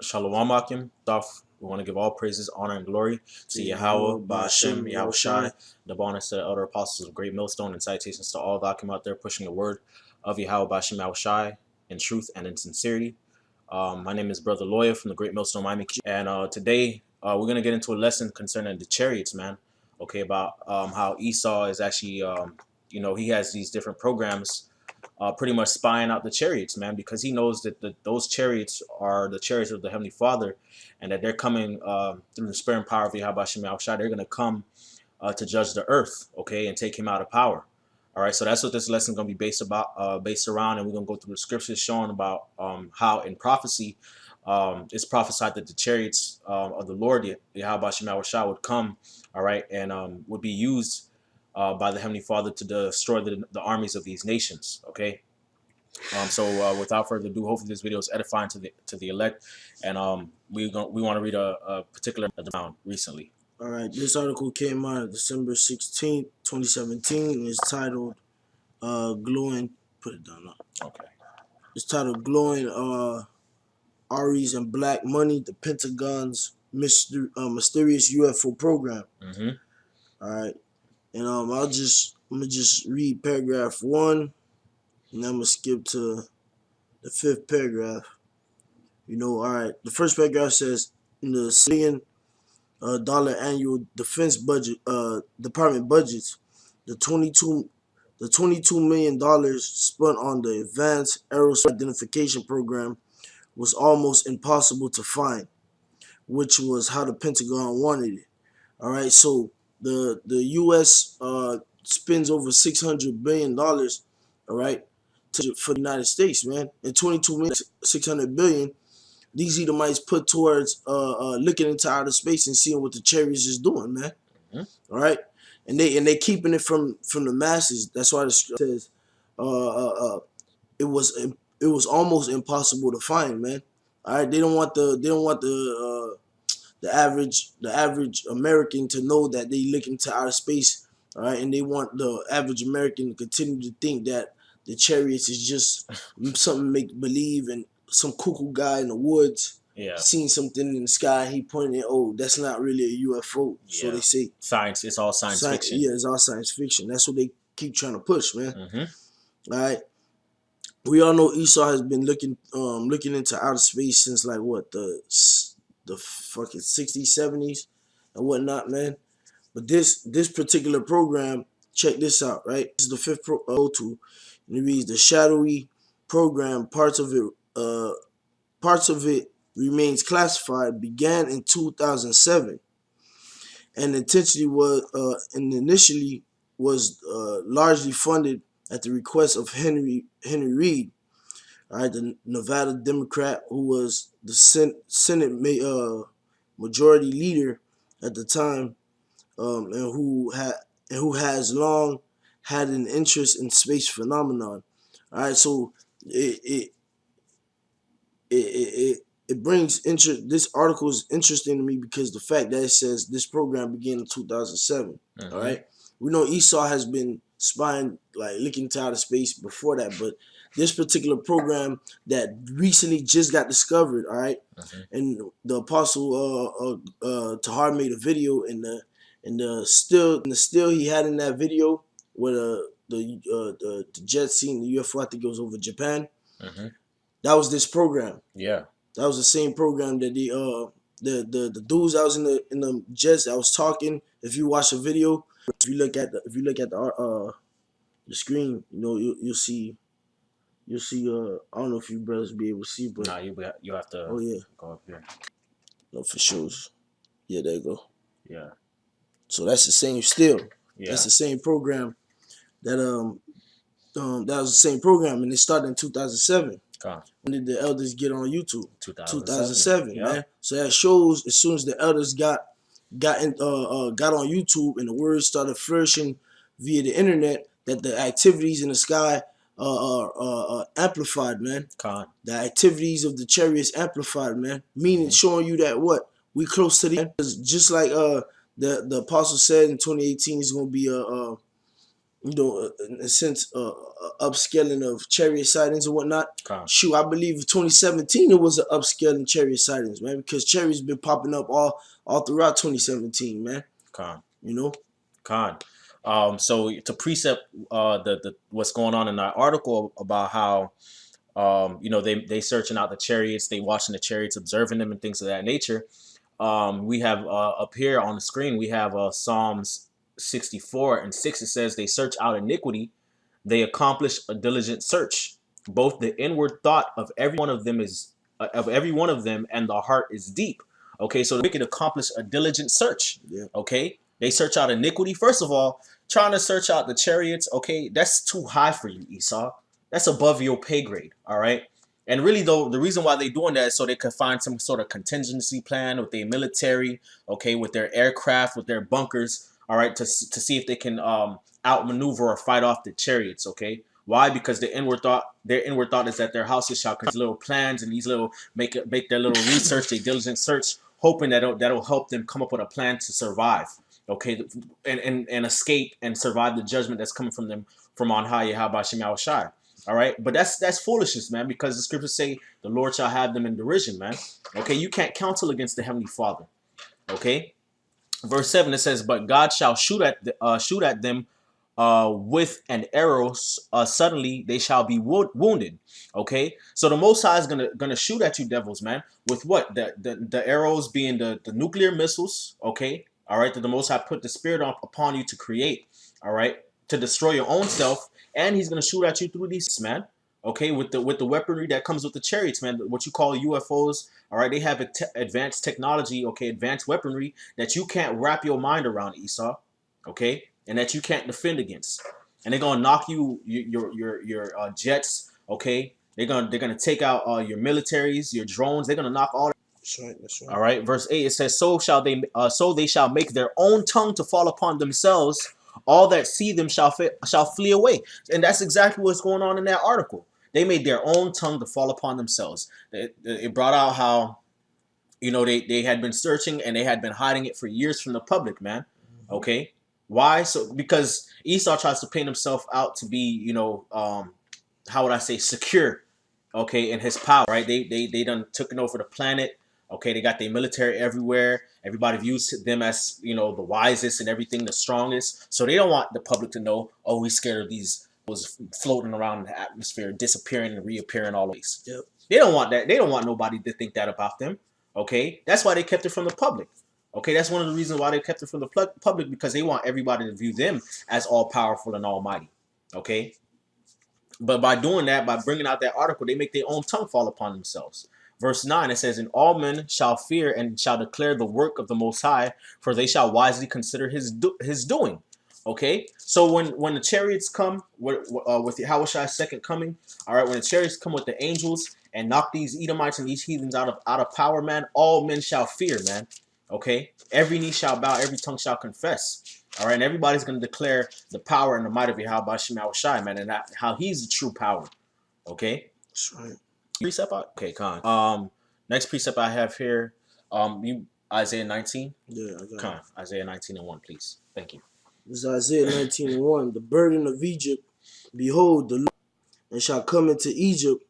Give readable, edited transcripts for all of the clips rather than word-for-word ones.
Shalom Akim. We want to give all praises, honor, and glory to Yahweh, Ba'ashem, Yahweh Shai, the bonus to the elder apostles of Great Millstone, and salutations to all the Akim out there pushing the word of Yahweh, Ba'ashem, Yahweh Shai in truth and in sincerity. My name is Brother Lawyer from the Great Millstone, Miami, and today we're going to get into a lesson concerning the chariots, man. Okay, about how Esau is actually, he has these different programs pretty much spying out the chariots, man, because he knows that those chariots are the chariots of the Heavenly Father, and that they're coming through the spirit and power of Yahweh Shem Yahushua. They're going to come to judge the earth, okay, and take him out of power. All right, so that's what this lesson is going to be based around, and we're going to go through the scriptures showing about how in prophecy it's prophesied that the chariots of the Lord, Yahweh Shem Yahushua, would come, all right, and would be used by the Heavenly Father to destroy the armies of these nations. Okay, so without further ado, hopefully this video is edifying to the elect, and we want to read a particular down recently. All right, this article came out December 16th, 2017, and it's titled "Glowing." Put it down now. Okay. It's titled "Glowing Aries and Black Money: The Pentagon's Mysterious UFO Program." Mm-hmm. All right. And I'm gonna just read paragraph 1, and I'm gonna skip to the 5th paragraph. All right. The first paragraph says, in the $1 billion annual defense budget, department budgets, the $22 million spent on the Advanced Aerospace Identification Program was almost impossible to find, which was how the Pentagon wanted it. All right. So the U.S. Spends over $600 billion, all right, for the United States, man. And 22 million, 600 billion, these Edomites put towards looking into outer space and seeing what the Chariots is doing, man. Mm-hmm. All right, and they keeping it from the masses. That's why the scripture says it was almost impossible to find, man. All right, they don't want the average American to know that they look into outer space, all right, and they want the average American to continue to think that the Chariots is just something make believe, and some cuckoo guy in the woods seeing something in the sky. He pointed, oh, that's not really a UFO. Yeah. So they say science. It's all science fiction. Yeah, it's all science fiction. That's what they keep trying to push, man. Mm-hmm. All right. We all know Esau has been looking into outer space since like what the fucking 60s, 70s, and whatnot, man. But this particular program, check this out, right? This is the 5th pro to, and it reads: the shadowy program, parts of it remains classified, began in 2007, and initially was largely funded at the request of Henry Reid, all right, the Nevada Democrat who was the Senate majority leader at the time, and who has long had an interest in space phenomenon. All right, so it brings interest. This article is interesting to me because the fact that it says this program began in 2007. Mm-hmm. All right, we know Esau has been spying, like looking into outer space before that, but this particular program that recently just got discovered, all right, and the apostle Tahar made a video, and the still he had in that video where the jet scene, the UFO, I think it was over Japan. That was this program. Yeah, that was the same program that the dudes that was in the jets that was talking. If you watch the video, if you look at the screen, you'll see. I don't know if you brothers be able to see, but nah, you have to. Oh yeah, go up here. No, for sure. Yeah, there you go. Yeah. So that's the same still. Yeah. That's the same program that that was the same program, and it started in 2007. When did the elders get on YouTube? 2007, yeah. Man. So that shows as soon as the elders got on YouTube and the words started flourishing via the internet, that the activities in the sky amplified, man. The activities of the chariots amplified, man. Meaning showing you that what we close to the end. Just like the apostle said in 2018, is gonna be in a sense, upscaling of chariot sightings and whatnot. Con, Shoot, I believe in 2017 it was an upscaling chariot sightings, man, because chariots been popping up all throughout 2017, man. con, You know, con. So to precept the what's going on in that article about how they searching out the chariots, they watching the chariots, observing them and things of that nature. We have up here on the screen, we have Psalms 64:6. It says, they search out iniquity, they accomplish a diligent search. Both the inward thought of every one of them and the heart is deep. Okay, so the wicked accomplish a diligent search. yeah, Okay, they search out iniquity. First of all, trying to search out the chariots, okay, that's too high for you, Esau. That's above your pay grade. All right. And really, though, the reason why they're doing that is so they could find some sort of contingency plan with their military, okay, with their aircraft, with their bunkers, all right, to see if they can outmaneuver or fight off the chariots, okay? Why? Because their inward thought is that their houses shall contain little plans and these little make their little research, their diligent search, hoping that'll help them come up with a plan to survive, okay, and escape and survive the judgment that's coming from them from on high, Yahweh Shem Shai. All right, but that's foolishness, man, because the scriptures say the Lord shall have them in derision, man. Okay, you can't counsel against the Heavenly Father. Okay, verse 7, it says, but God shall shoot at them with an arrow. Suddenly they shall be wounded. Okay, so the Most High is gonna shoot at you, devils, man, with what the arrows being the nuclear missiles. Okay, all right, that the Most High put the Spirit upon you to create. All right, to destroy your own self, and He's gonna shoot at you through these, man. Okay, with the weaponry that comes with the chariots, man, what you call UFOs. All right, they have advanced technology, okay, advanced weaponry that you can't wrap your mind around, Esau, okay, and that you can't defend against. And they're gonna knock your jets, okay. They're gonna take out your militaries, your drones. They're gonna knock all. that's right, that's right. All right, verse 8, it says, so they shall make their own tongue to fall upon themselves. All that see them shall flee away. And that's exactly what's going on in that article. They made their own tongue to fall upon themselves. It brought out how, they had been searching and they had been hiding it for years from the public, man. Okay, why? So because Esau tries to paint himself out to be, how would I say, secure, okay, in his power, right? They done took over the planet. Okay, they got their military everywhere. Everybody views them as, the wisest and everything, the strongest. So they don't want the public to know, oh, we're scared of these was floating around in the atmosphere, disappearing and reappearing always. Yep. They don't want that. They don't want nobody to think that about them. Okay, that's why they kept it from the public. Okay, that's one of the reasons why they kept it from the public, because they want everybody to view them as all powerful and almighty. Okay, but by doing that, by bringing out that article, they make their own tongue fall upon themselves. Verse 9, it says, and all men shall fear and shall declare the work of the Most High, for they shall wisely consider his doing. Okay, so when the chariots come with Yahweh's second coming, all right, when the chariots come with the angels and knock these Edomites and these heathens out of power, man, all men shall fear, man. Okay, every knee shall bow, every tongue shall confess. All right, and everybody's going to declare the power and the might of Yahweh Shai, man, and how He's the true power. Okay, That's right. precept. Okay, Khan. Next precept I have here, Isaiah 19. Yeah, I got Khan, Isaiah 19:1, please. Thank you. This is Isaiah 19:1. The burden of Egypt, behold, the Lord, and shall come into Egypt,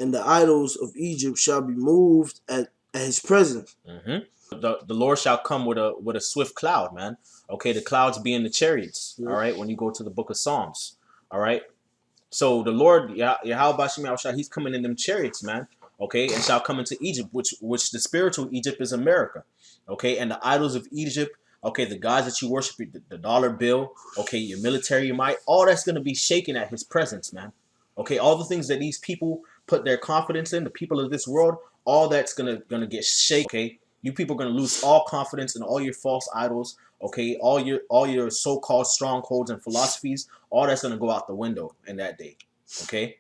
and the idols of Egypt shall be moved at his presence. Mm-hmm. The Lord shall come with a swift cloud, man. Okay, the clouds being the chariots. Yeah. All right, when you go to the book of Psalms. All right. So the Lord, Yahweh Shem Shai, He's coming in them chariots, man. Okay, and shall come into Egypt, which the spiritual Egypt is America. Okay, and the idols of Egypt, okay, the gods that you worship, the dollar bill, okay, your military might, all that's going to be shaken at His presence, man. Okay, all the things that these people put their confidence in, the people of this world, all that's gonna get shaken. Okay, you people are gonna lose all confidence in all your false idols. Okay, all your so-called strongholds and philosophies, all that's gonna go out the window in that day. Okay.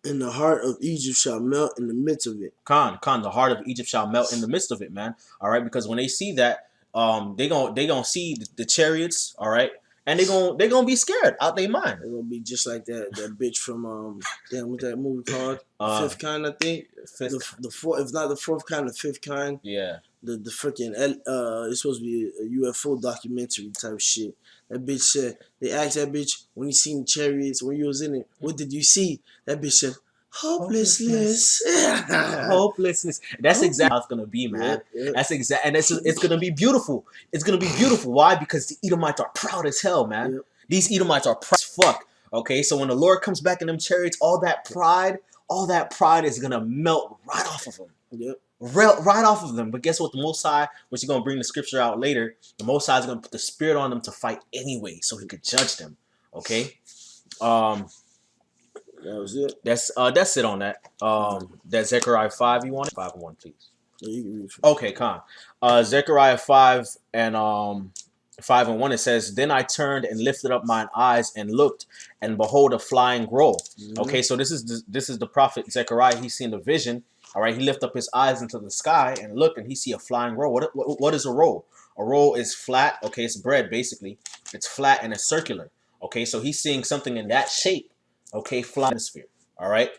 And the heart of Egypt shall melt in the midst of it. Khan, the heart of Egypt shall melt in the midst of it, man. All right, because when they see that, they gonna see the chariots, all right, and they gonna be scared out their mind. They're gonna be just like that bitch from damn, what's that movie called? Fifth Kind, I think. Fifth. The fourth, if not the fourth kind, the fifth kind. Yeah. the freaking it's supposed to be a UFO documentary type shit. That bitch said they asked that bitch when you seen Chariots when you was in it, what did you see? That bitch said hopelessness. Hopelessness. That's exactly how it's gonna be, man. That's exact, and it's gonna be beautiful. It's gonna be beautiful. Why? Because the Edomites are proud as hell, man. Yep. These Edomites are proud as fuck. Okay, so when the Lord comes back in them chariots, all that pride is gonna melt right off of them. Yep. Right off of them. But guess what? The Most High, which you're gonna bring the scripture out later, the Most High is gonna put the spirit on them to fight anyway, so He could judge them. Okay. That was it. That's it on that. That Zechariah 5. You want it? 5:1, please. Yeah, you can read it. Okay, con. Zechariah 5 and 5:1. It says, "Then I turned and lifted up mine eyes and looked, and behold, a flying roll." Okay, so this is the prophet Zechariah. He's seen the vision. All right, he lifted up his eyes into the sky and looked, and he see a flying roll. What is a roll? A roll is flat. Okay, it's bread basically. It's flat and it's circular. Okay, so he's seeing something in that shape. Okay, fly atmosphere. All right,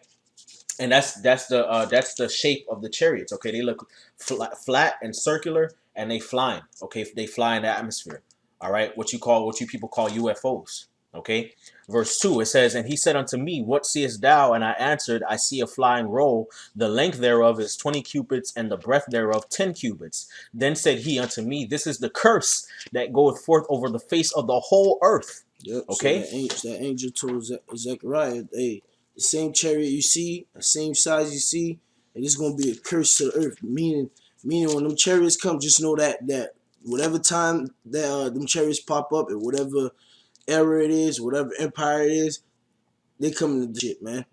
and that's the shape of the chariots. Okay, they look flat and circular, and they flying. Okay, they fly in the atmosphere. All right, what you people call UFOs. Okay, verse 2, it says, "And he said unto me, What seest thou? And I answered, I see a flying roll. The length thereof is 20 cubits, and the breadth thereof 10 cubits. Then said he unto me, This is the curse that goeth forth over the face of the whole earth." Yep. Okay. So that angel told Zechariah, hey, the same chariot you see, the same size you see, and it's gonna be a curse to the earth. Meaning when them chariots come, just know that whatever time that them chariots pop up and whatever era it is, whatever empire it is, they coming to shit, man.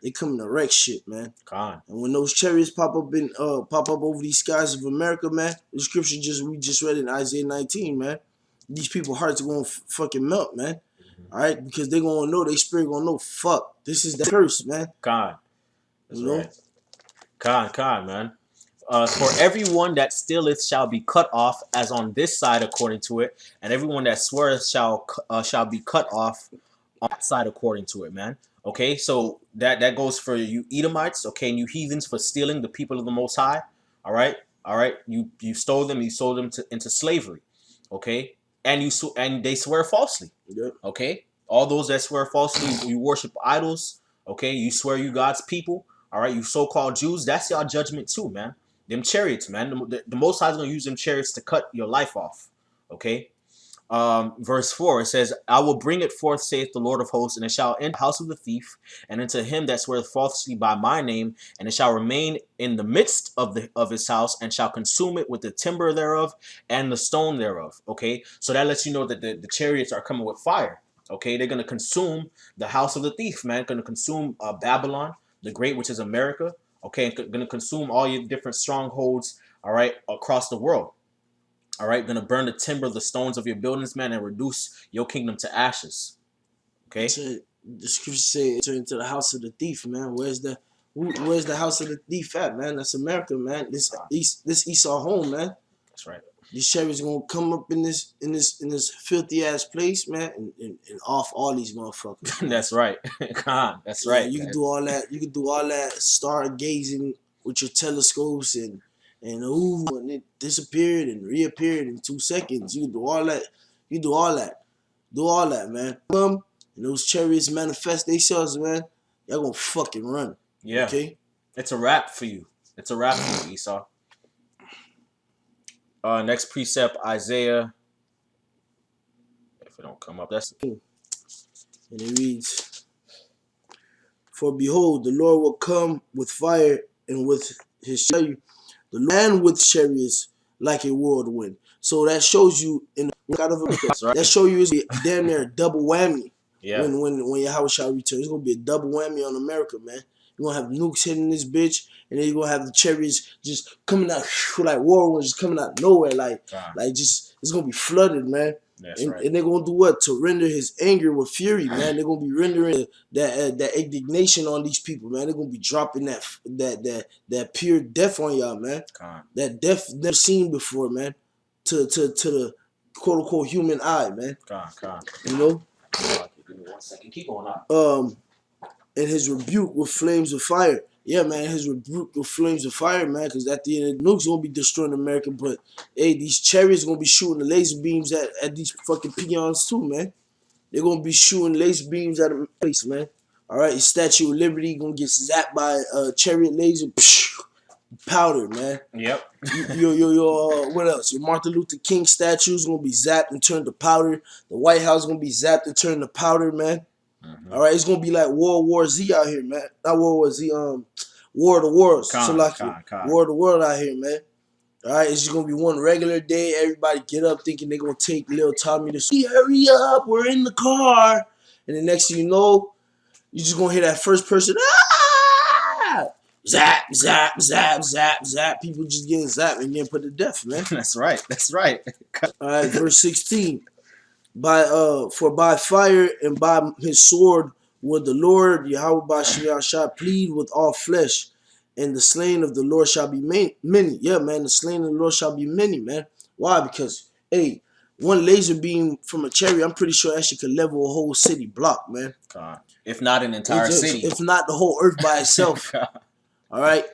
They coming to wreck shit, man. God. And when those chariots pop up over these skies of America, man, the scripture we just read in Isaiah 19, man. These people's hearts are gonna fucking melt, man. All right, because they gonna know, their spirit gonna know, fuck, this is the curse, man. God. That's you know? right. God, man. For everyone that stealeth shall be cut off, as on this side according to it, and everyone that sweareth shall be cut off on that side according to it, man. Okay, so that goes for you Edomites, okay, and you heathens for stealing the people of the Most High. All right. You stole them. You sold them into slavery. Okay, and they swear falsely. Yep. Okay, all those that swear falsely, you worship idols. Okay, you swear you God's people. All right, you so-called Jews. That's your judgment too, man. Them chariots, man. The Most High is gonna use them chariots to cut your life off. Okay. Verse 4, it says, "I will bring it forth, saith the Lord of hosts, and it shall enter the house of the thief, and into him that sweareth falsely by my name, and it shall remain in the midst of his house, and shall consume it with the timber thereof and the stone thereof." Okay, so that lets you know that the chariots are coming with fire. Okay, they're gonna consume the house of the thief, man. Gonna consume Babylon the Great, which is America. Okay, gonna consume all your different strongholds. All right, across the world. All right, gonna burn the timber, the stones of your buildings, man, and reduce your kingdom to ashes. Okay. The scripture say enter into the house of the thief, man. Where's the house of the thief at, man? That's America, man. This Esau home, man. That's right. These chariots gonna come up in this filthy ass place, man, and off all these motherfuckers. That's right. God, that's right. You can do all that. You can do all that stargazing with your telescopes and it disappeared and reappeared in 2 seconds. You can do all that. You do all that. Do all that, man. And those chariots manifest themselves, man. Y'all gonna fucking run. Yeah. Okay. It's a wrap for you. It's a wrap for you, Esau. Next precept, Isaiah. If it don't come up, that's. And it reads, "For behold, the Lord will come with fire and with his chariot, the land with chariots like a whirlwind." So that shows you that show you is damn near a double whammy. Yeah. When Yahweh shall return, it's gonna be a double whammy on America, man. You're gonna have nukes hitting this bitch, and then you're gonna have the chariots just coming out like whirlwinds, just coming out of nowhere, like just it's gonna be flooded, man. That's right. And they're gonna do what? To render his anger with fury, man. They're gonna be rendering that indignation on these people, man. They're gonna be dropping that pure death on y'all, man. That death never seen before, man. To the quote unquote human eye, man. You know? Give me 1 second. Keep going on. And his rebuke with flames of fire. Yeah, man, his rebuke of flames of fire, man, because at the end, the nukes gonna be destroying America, but hey, these chariots gonna be shooting the laser beams at these fucking peons too, man. They're gonna be shooting laser beams at a place, man. All right, your Statue of Liberty gonna get zapped by a chariot laser, powder, man. Yep. What else? Your Martin Luther King statue's gonna be zapped and turned to powder. The White House gonna be zapped and turned to powder, man. All right, it's gonna be like World War Z out here, man. Not World War Z, War of the Worlds. So like War of the World out here, man. All right, it's just gonna be one regular day. Everybody get up thinking they're gonna take little Tommy to school. Hurry up, we're in the car. And the next thing you know, you just gonna hear that first person. Ah! Zap, zap, zap, zap, zap. People just getting zapped and getting put to death, man. That's right. That's right. All right, verse 16. For by fire and by his sword would the Lord Yahweh Bashir shall plead with all flesh, and the slain of the Lord shall be many. Yeah, man, the slain of the Lord shall be many, man. Why? Because hey, one laser beam from a chariot, I'm pretty sure actually could level a whole city block, man. God. If not an entire city. If not the whole earth by itself. All right.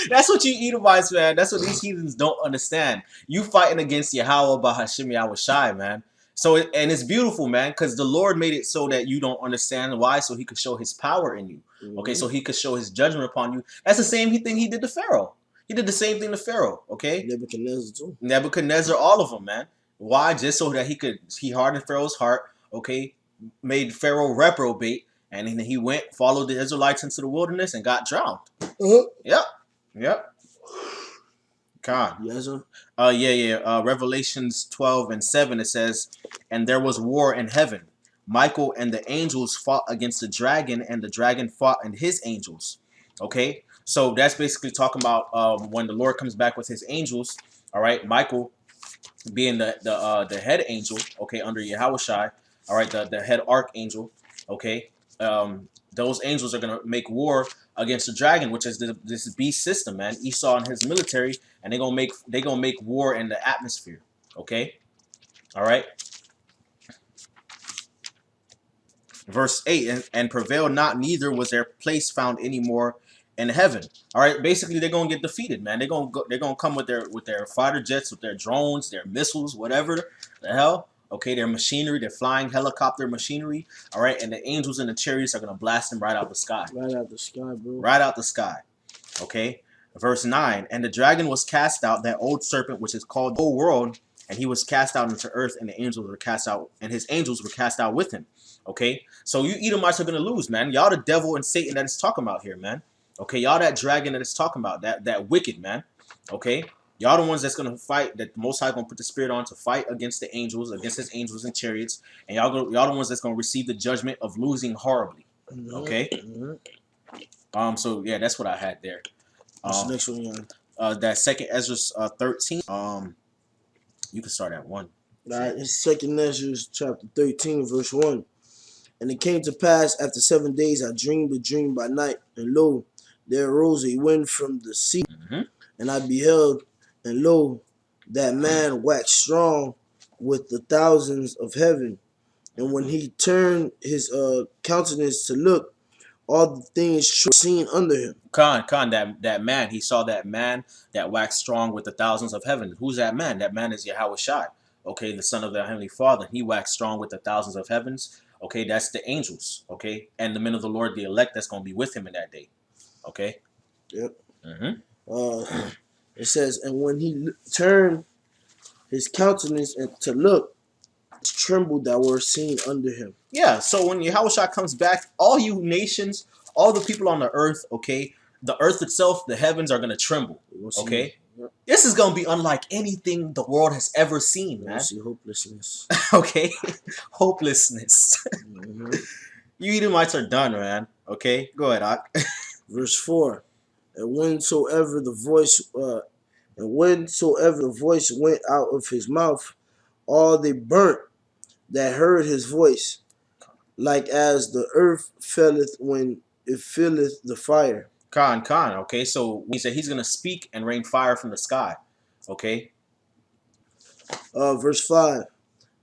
That's what you Edomites, man. That's what these heathens don't understand. You fighting against Yahweh Bahashim Yahweh Shai, man. So and it's beautiful, man, because the Lord made it so that you don't understand why, so he could show his power in you. Okay, so he could show his judgment upon you. That's the same thing he did to Pharaoh. He did the same thing to Pharaoh, okay? Nebuchadnezzar too. Nebuchadnezzar, all of them, man. Why? Just so that he hardened Pharaoh's heart, okay? Made Pharaoh reprobate, and then he went, followed the Israelites into the wilderness, and got drowned. Yep. Yep. God. Yes, sir. Revelations 12:7, it says, and there was war in heaven. Michael and the angels fought against the dragon, and the dragon fought and his angels. Okay, so that's basically talking about when the Lord comes back with his angels. All right, Michael being the head angel, okay, under Yahushai. All right, the head archangel. Okay, those angels are gonna make war against the dragon, which is this beast system, man. Esau and his military, and they're gonna make war in the atmosphere. Okay, all right. Verse 8, and prevail not, neither was their place found anymore in heaven. All right, basically they're gonna get defeated, man. They're gonna come with their fighter jets, with their drones, their missiles, whatever the hell. Okay, their machinery, their flying helicopter machinery. All right, and the angels and the chariots are gonna blast them right out the sky. Right out the sky, bro. Right out the sky. Okay, verse 9, and the dragon was cast out, that old serpent which is called the whole world, and he was cast out into earth, and the angels were cast out, and his angels were cast out with him. Okay, so you Edomites are gonna lose, man. Y'all the devil and Satan that it's talking about here, man. Okay, y'all that dragon that it's talking about, that wicked, man. Okay, y'all the ones that's gonna fight, that the Most High gonna put the spirit on to fight against the angels, against his angels and chariots, and y'all the ones that's gonna receive the judgment of losing horribly. Okay. So yeah, that's what I had there. What's the next one, Jan? That second Ezra 13. You can start at 1. All right, it's second Ezra chapter 13, verse 1. And it came to pass after 7 days, I dreamed a dream by night, and lo, there arose a wind from the sea, and I beheld, and lo, that man waxed strong with the thousands of heaven. And when he turned his countenance to look, all the things seen under him. Khan, that man, he saw that man that waxed strong with the thousands of heaven. Who's that man? That man is Yahweh Shai. Okay, the son of the Heavenly Father. He waxed strong with the thousands of heavens. Okay, that's the angels. Okay, and the men of the Lord, the elect, that's going to be with him in that day. Okay. Yep. It says, and when he turned his countenance to look, trembled that were seen under him. Yeah. So when Yahushua comes back, all you nations, all the people on the earth, okay, the earth itself, the heavens are going to tremble. Okay. Yep. This is going to be unlike anything the world has ever seen, man. See hopelessness. Okay. Hopelessness. You Edomites are done, man. Okay. Go ahead, Ak. Verse 4. And whensoever the voice went out of his mouth, all they burnt that heard his voice, like as the earth filleth when it filleth the fire. Khan. Okay, so he said he's gonna speak and rain fire from the sky. Okay. Verse 5.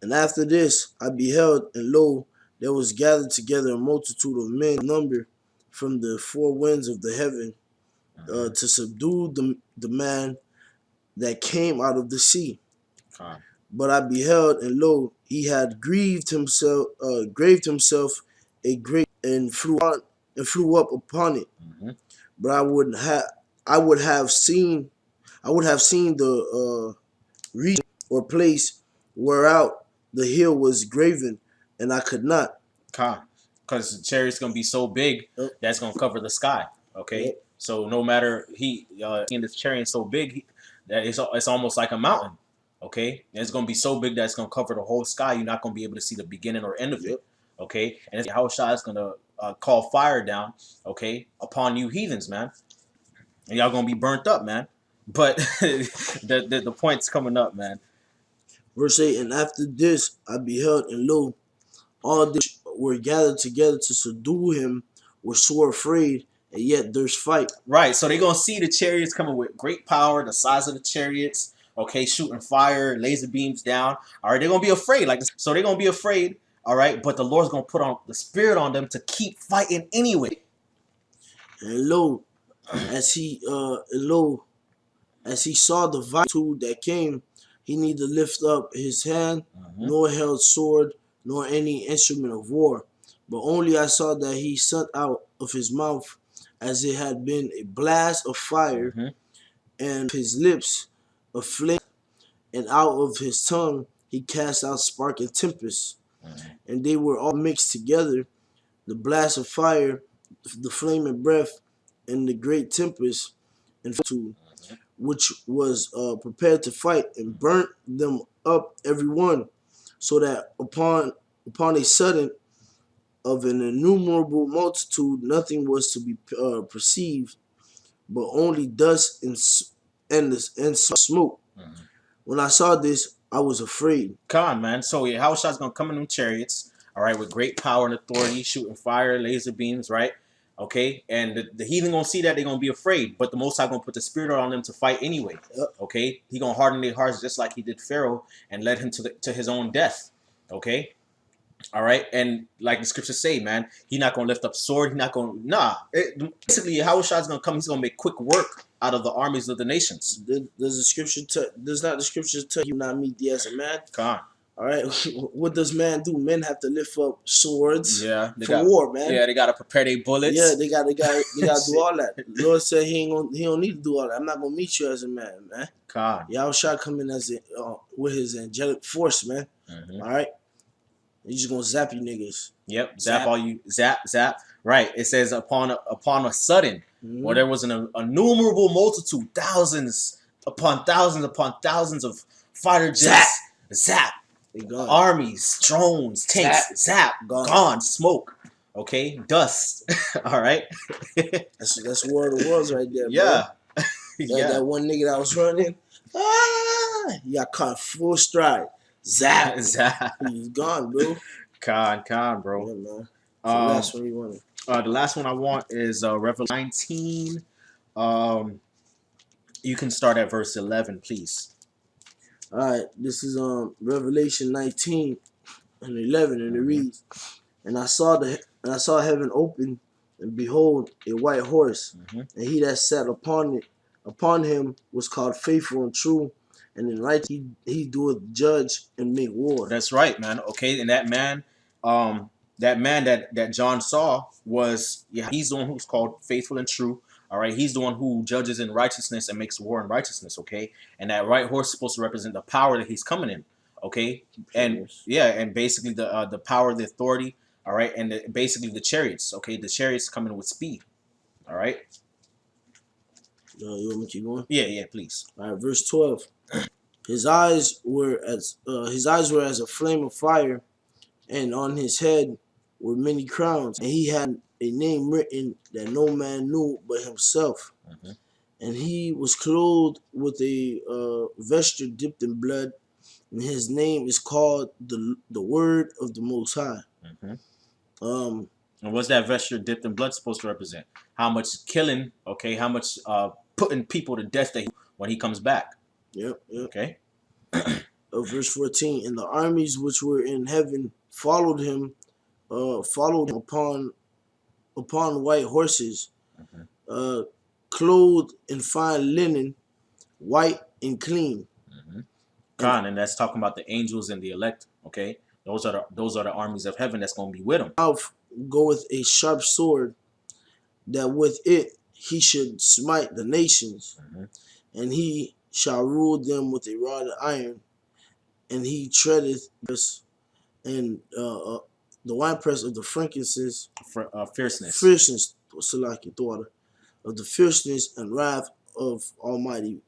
And after this I beheld, and lo, there was gathered together a multitude of men, number from the four winds of the heaven to subdue the man that came out of the sea. But I beheld, and lo, he had graved himself a great and flew up upon it. But I would have seen the region or place whereout the hill was graven, and I could not. Because the chariot's gonna be so big that's gonna cover the sky. Okay, so no matter in this chariot so big that it's almost like a mountain. Okay, and it's gonna be so big that it's gonna cover the whole sky. You're not gonna be able to see the beginning or end of it. Okay, and Yahushua is gonna call fire down. Okay, upon you heathens, man, and y'all gonna be burnt up, man. But the point's coming up, man. Verse 8, and after this I beheld, and lo, all this were gathered together to subdue him, were sore afraid, and yet there's fight. Right, so they're going to see the chariots coming with great power, the size of the chariots, okay, shooting fire, laser beams down. All right, they're going to be afraid. So they're going to be afraid, all right, but the Lord's going to put on the spirit on them to keep fighting anyway. And lo, as he saw the violence that came, he neither lift up his hand, nor held sword, nor any instrument of war. But only I saw that he sent out of his mouth as it had been a blast of fire, and his lips a flame, and out of his tongue he cast out spark and tempest. And they were all mixed together, the blast of fire, the flame and breath, and the great tempest, and which was prepared to fight, and burnt them up every one, so that upon a sudden of an innumerable multitude nothing was to be perceived, but only dust and smoke. When I saw this, I was afraid. Come on, man. So Yahushua's gonna come in them chariots, all right, with great power and authority, shooting fire, laser beams, right? Okay, and the heathen gonna see that, they're gonna be afraid, but the Most High gonna put the spirit on them to fight anyway. Okay, he gonna harden their hearts just like he did Pharaoh and led him to his own death. Okay, all right, and like the scriptures say, man, he not gonna lift up sword. He not gonna basically, Yahushua's gonna come. He's gonna make quick work out of the armies of the nations. Does the scripture does not the scriptures tell you not meet thee as a man? Come on. All right, what does man do? Men have to lift up swords for war, man. Yeah, they gotta prepare their bullets. Yeah, they gotta do all that. The Lord said he don't need to do all that. I'm not gonna meet you as a man, man. God. Yahushua coming as with his angelic force, man. All right, he's just gonna zap you niggas. Yep, zap all you, zap. Right. It says upon a sudden, where there was an innumerable multitude, thousands upon thousands of fighter jets, zap. Armies, drones, tanks, zap, gone, smoke, okay, dust. All right, that's War of the Worlds right there. Yeah, bro. That one nigga that was running, he got caught full stride. Zap, he's gone, bro. Con, bro. Yeah, man. The last one you wanted. The last one I want is Revelation 19. You can start at verse 11, please. All right, this is Revelation 19 and 11, and it reads, and I saw heaven open, and behold, a white horse, and he that sat upon him was called Faithful and True, and in right he doeth judge and make war. That's right, man. Okay, and that man that John saw was, he's the one who's called Faithful and True. All right, he's the one who judges in righteousness and makes war in righteousness. Okay, and that white horse is supposed to represent the power that he's coming in. Okay, and basically the power, the authority. All right, and basically the chariots. Okay, the chariots coming with speed. All right. You want me to keep going? Yeah, please. All right, verse 12. His eyes were as a flame of fire, and on his head were many crowns, and he had a name written that no man knew but himself. And he was clothed with a vesture dipped in blood, and his name is called the Word of the Most High. And what's that vesture dipped in blood supposed to represent? How much killing? Okay, how much putting people to death when he comes back? Yep. Okay. Verse 14. And the armies which were in heaven followed him upon upon white horses, Mhm. clothed in fine linen, white and clean. Mhm. And Khan, and that's talking about the angels and the elect. Okay, those are the armies of heaven that's going to be with him. mouth goeth a sharp sword, that with it he should smite the nations, Mhm. and he shall rule them with a rod of iron, and he treadeth and the winepress of the frankincense, Fierceness. fierceness, Salaki daughter, of the fierceness and wrath of Almighty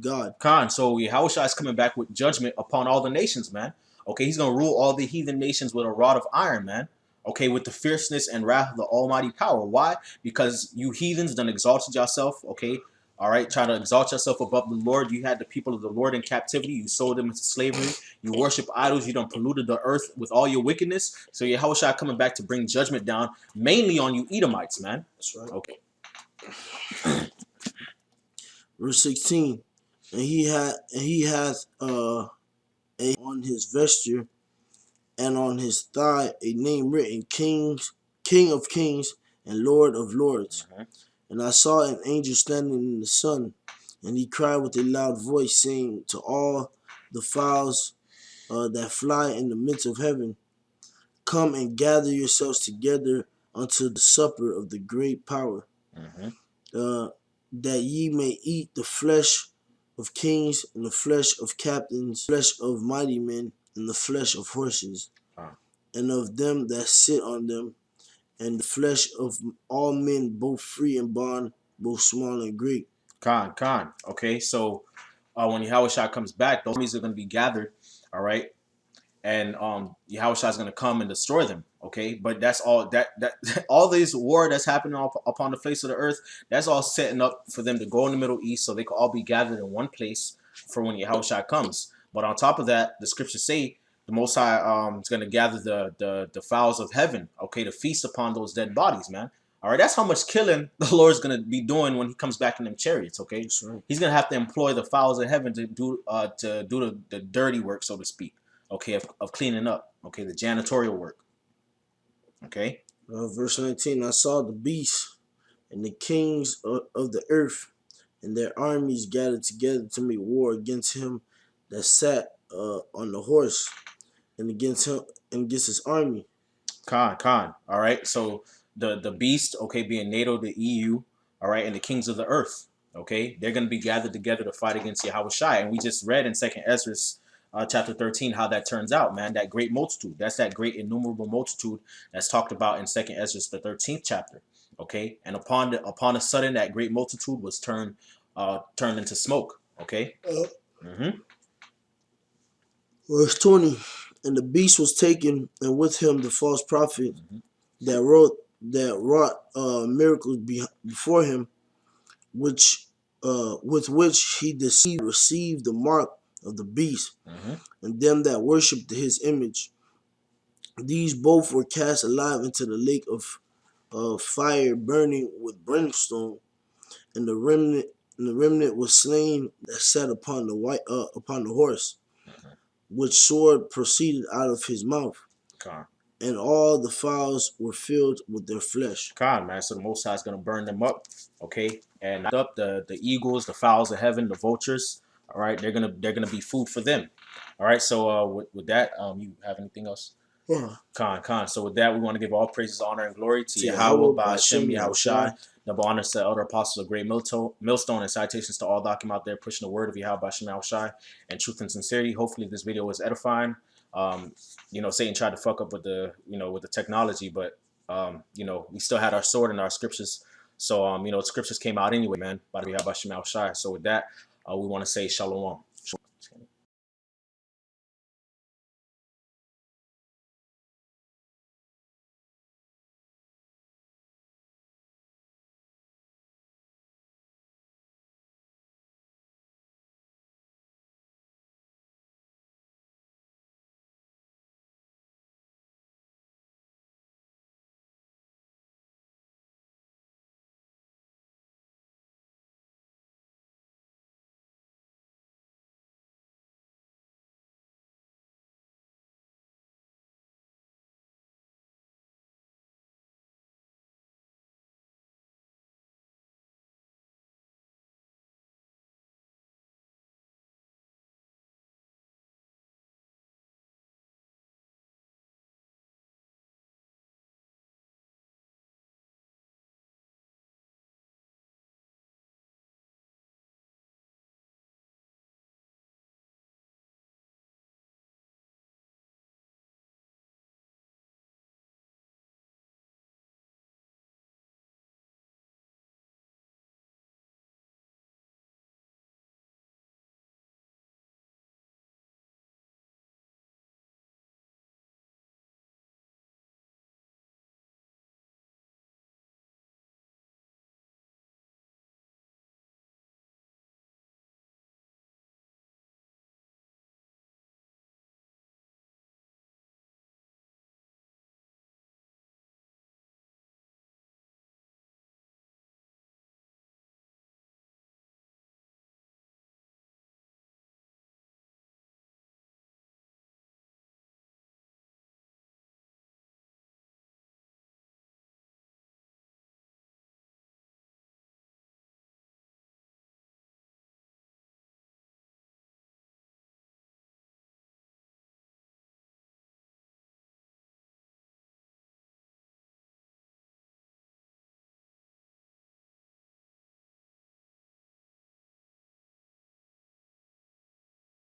God. Khan, so Yahushua is coming back with judgment upon all the nations, man. Okay, he's gonna rule all the heathen nations with a rod of iron, man. Okay, with the fierceness and wrath of the Almighty power. Why? Because you heathens done exalted yourself. Okay, all right, trying to exalt yourself above the Lord. You had the people of the Lord in captivity. You sold them into slavery. You worship idols. You done polluted the earth with all your wickedness. So Yahushua coming back to bring judgment down, mainly on you Edomites, man. That's right. Okay. Verse 16. And he hath on his vesture and on his thigh a name written, King of Kings and Lord of Lords. Mhm. And I saw an angel standing in the sun, and he cried with a loud voice, saying to all the fowls that fly in the midst of heaven, come and gather yourselves together unto the supper of the great power, Mhm. uh, that ye may eat the flesh of kings, and the flesh of captains, flesh of mighty men, and the flesh of horses, Ah. and of them that sit on them, and the flesh of all men, both free and bond, both small and great. Khan. Okay, so when Yahushua comes back, those armies are going to be gathered. All right, and Yahushua is going to come and destroy them. Okay, but that's all that all this war that's happening upon the face of the earth. That's all setting up for them to go in the Middle East, so they can all be gathered in one place for when Yahushua comes. But on top of that, the scriptures say the Most High is going to gather the fowls of heaven. Okay, to feast upon those dead bodies, man. All right, that's how much killing the Lord's gonna be doing when he comes back in them chariots. Okay, That's right. he's gonna have to employ the fowls of heaven to do the dirty work, so to speak. Okay, of cleaning up. Okay, the janitorial work. Okay. Verse 19, I saw the beast and the kings of the earth and their armies gathered together to make war against him that sat on the horse, and against him and against his army. Khan. All right. So the beast, okay, being NATO, the EU, all right, and the kings of the earth, okay, they're going to be gathered together to fight against Yahweh Shai. And we just read in Second Ezra, chapter 13, how that turns out, man. That great multitude. That's that great innumerable multitude that's talked about in Second Ezra, the 13th chapter. Okay, and upon a sudden, that great multitude was turned into smoke. Okay. Mm-hmm. Verse 20, and the beast was taken, and with him the false prophet Mm-hmm. that wrought miracles before him, which with which he received the mark of the beast, Mm-hmm. and them that worshipped his image. These both were cast alive into the lake of fire burning with brimstone, and the remnant was slain that sat upon the horse, Mm-hmm. which sword proceeded out of his mouth, Khan. and all the fowls were filled with their flesh. Khan, man. So the Most High is going to burn them up, okay? And up the eagles, the fowls of heaven, the vultures. All right, they're gonna be food for them. All right. So with that, you have anything else? Yeah. Khan. So with that, we want to give all praises, honor, and glory to To Yahweh, Yahweh, by Hashem, Bashem, Yahushai, Yahushai. double honors to the elder apostles of Great Millstone, and citations to all document out there pushing the word of Yahweh, Bashem, Yahushai, and truth and sincerity. Hopefully, this video was edifying. Satan tried to fuck up with the technology, but we still had our sword and our scriptures. So, the scriptures came out anyway, man, by the Yahweh, Bashem, Yahushai. So with that, we want to say shalom.